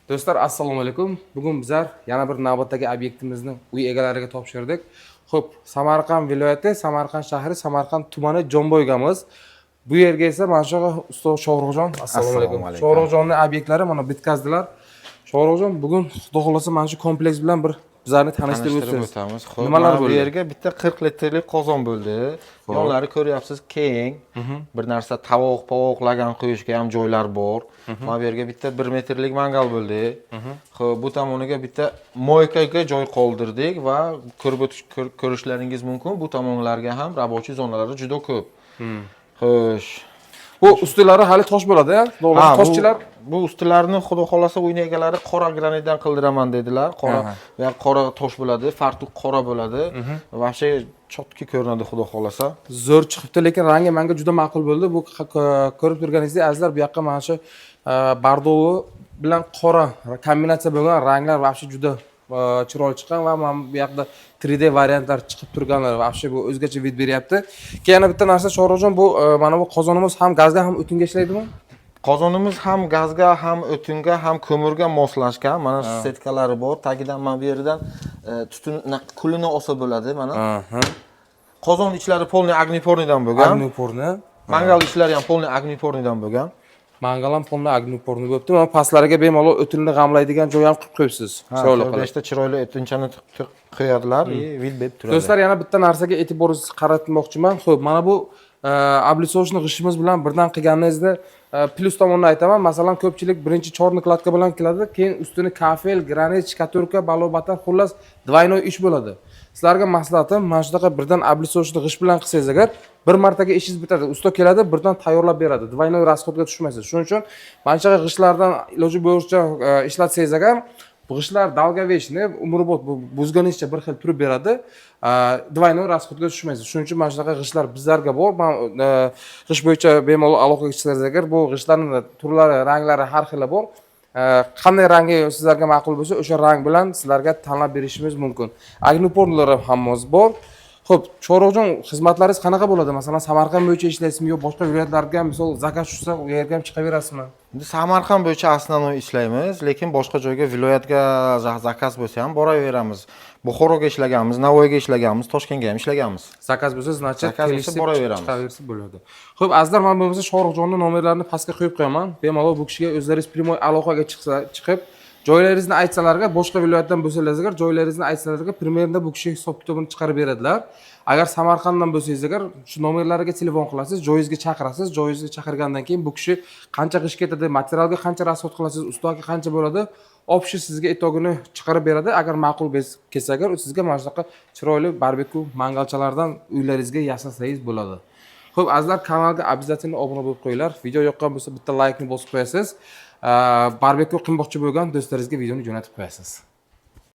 Do'stlar, assalomu alaykum. Bugun bizlar yana bir navbatdagi obyektimizni uy egalariga topshirdik. Xo'p, Samarqand viloyati, Samarqand shahri, Samarqand tumani Jomboygamiz. Bu yerga esa mana shu ustoz Shohruxjon, assalomu alaykum. Shohruxjonning obyektlari mana bitkazdilar. Shohruxjon, bugun xudo xolasa mana shu kompleks bilan bir bizlarni tanishtirib o'tamiz. Xo'p, nimalar Bu bo'ldi? yerga bitta 40 litrlik qozon bo'ldi. Yonlari ko'ryapsiz, keng. Bir narsa tovoq lagan qo'yishga ham joylar bor. Mana bu yerga bitta 1 metrlik mangal bo'ldi. Xo'p, bu tomoniga bitta moykaga joy qoldirdik va ko'rishlaringiz mumkin. Bu tomonlarga ham rabochiy zonalari juda ko'p. Xo'sh. Bu ustilari hali tosh bo'ladi-ya? Toshchilar bu ustilarni xudo xolasa uyni egalari qora granitdan qildiraman dedilar. Qora tosh bo'ladi, fartuq qora bo'ladi. Vobshe chotki ko'rinadi xudo xolasa. Zo'r chiqibdi, lekin rangi menga juda ma'qul bo'ldi. Bu ko'rib turganingizdek, azizlar, bu yoqqa mana shu bardovi bilan qora kombinatsiya bo'lgan ranglar vobshe juda chiroyli chiqqan va mana bu yoqda 3D variantlar chiqib turganlar vobshe bu o'zgacha vid beryapti. Keyin yana bitta narsa Shohruxjon, bu mana bu qozonimiz ham gazga ham o'tinga ishlaydimi? Qozonimiz ham gazga, ham o'tinga, ham ko'mirga moslashgan. Mana shu setkalari bor. Tagidan mana bu yerdan tutun kulini olsa bo'ladi mana. Qozon ichlari polniy agnipornidan bo'lgan. Agniporni. Mangal ichlari ham polniy agnipornidan bo'lgan. Mangal ham polniy agniporni bo'libdi. Mana pastlariga bemalol o'tinni g'amlaydigan joy ham qilib qo'yibsiz. Chiroyli qilib. Beshta chiroyli o'tinchani qo'yadilar, vid berib turadi. Do'stlar, yana bitta narsaga e'tiboringizni qaratmoqchiman. Xo'p, mana bu ablisovchni g'ishimiz bilan birdan qilganingizni plus tomondan aytaman. Masalan, ko'pchilik birinchi chorni kladka bilan keladi, keyin ustini kafel, granit, shkaturka, balobatar, xullas двойной ish bo'ladi. Sizlarga maslahatim, mana shunaqa birdan ablisovchni g'ish bilan qilsangiz agar bir martaga ishingiz bitadi. Usto keladi, birdan tayyorlab beradi. Двойной расходga tushmaysiz. Shuning uchun mana shunaqa g'ishlardan iloji bo'yicha ishlatsangiz agar bu g'ishlar dalgavechni umrbod buzganingizcha bir xil turib beradi. Двойной расходga tushmaysiz. Shuning uchun mana shunaqa g'ishlar bizlarga bor. Men g'ish bo'yicha bemalol aloqaga chiqsangiz agar bu g'ishlarning turlari, ranglari har xil bor. Qanday rangi sizlarga ma'qul bo'lsa, o'sha rang bilan sizlarga tanlab berishimiz mumkin. Agnipornlar ham hammamiz bor. Xo'p, Shohruxjon, xizmatlaringiz qanaqa bo'ladi? Masalan, Samarqand bo'yicha ishlaysizmi yo boshqa viloyatlarga misol zakaz tushsa, u yerga ham chiqaverasizmi? Endi Samarqand bo'yicha aslan ishlaymiz, lekin boshqa joyga viloyatga zakaz bo'lsa ham boraveramiz. Buxoroga ishlaganmiz, Navoiyga ishlaganmiz, Toshkentga ham ishlaganmiz. Zakaz bo'lsa, значит, kelishib boraveramiz. Chiqaversa bo'ladi. Xo'p, azizlar, men bo'lmasa Shohruxjonning nomerlarini pastga qo'yib qo'yaman. Bemalol bu kishiga o'zlaringiz primoy aloqaga chiqib joylaringizni aytsalarga, boshqa viloyatdan bo'lsangiz agar joylaringizni aytsalarga primerda bu kishi hisob kitobini chiqarib beradilar. Agar Samarqanddan bo'lsangiz agar shu nomerlariga telefon qilasiz, joyingizga chaqirasiz. Joyingizga chaqirgandan keyin bu kishi qancha qish ketadi, materialga qancha rasxod qilasiz, ustaga qancha bo'ladi, opshi sizga itogini chiqarib beradi. Agar ma'qul kelsa agar u sizga mana shunaqa chiroyli barbekyu mangalchalardan uylaringizga yasasangiz bo'ladi. Xo'p, azizlar, kanalga обязательно obuna bo'lib qo'yinglar. Video yoqqan bo'lsa bitta like ni bosib qo'yasiz. Barbekyu qilmoqchi bo'lgan do'stlaringizga videoni jo'natib qo'yasiz.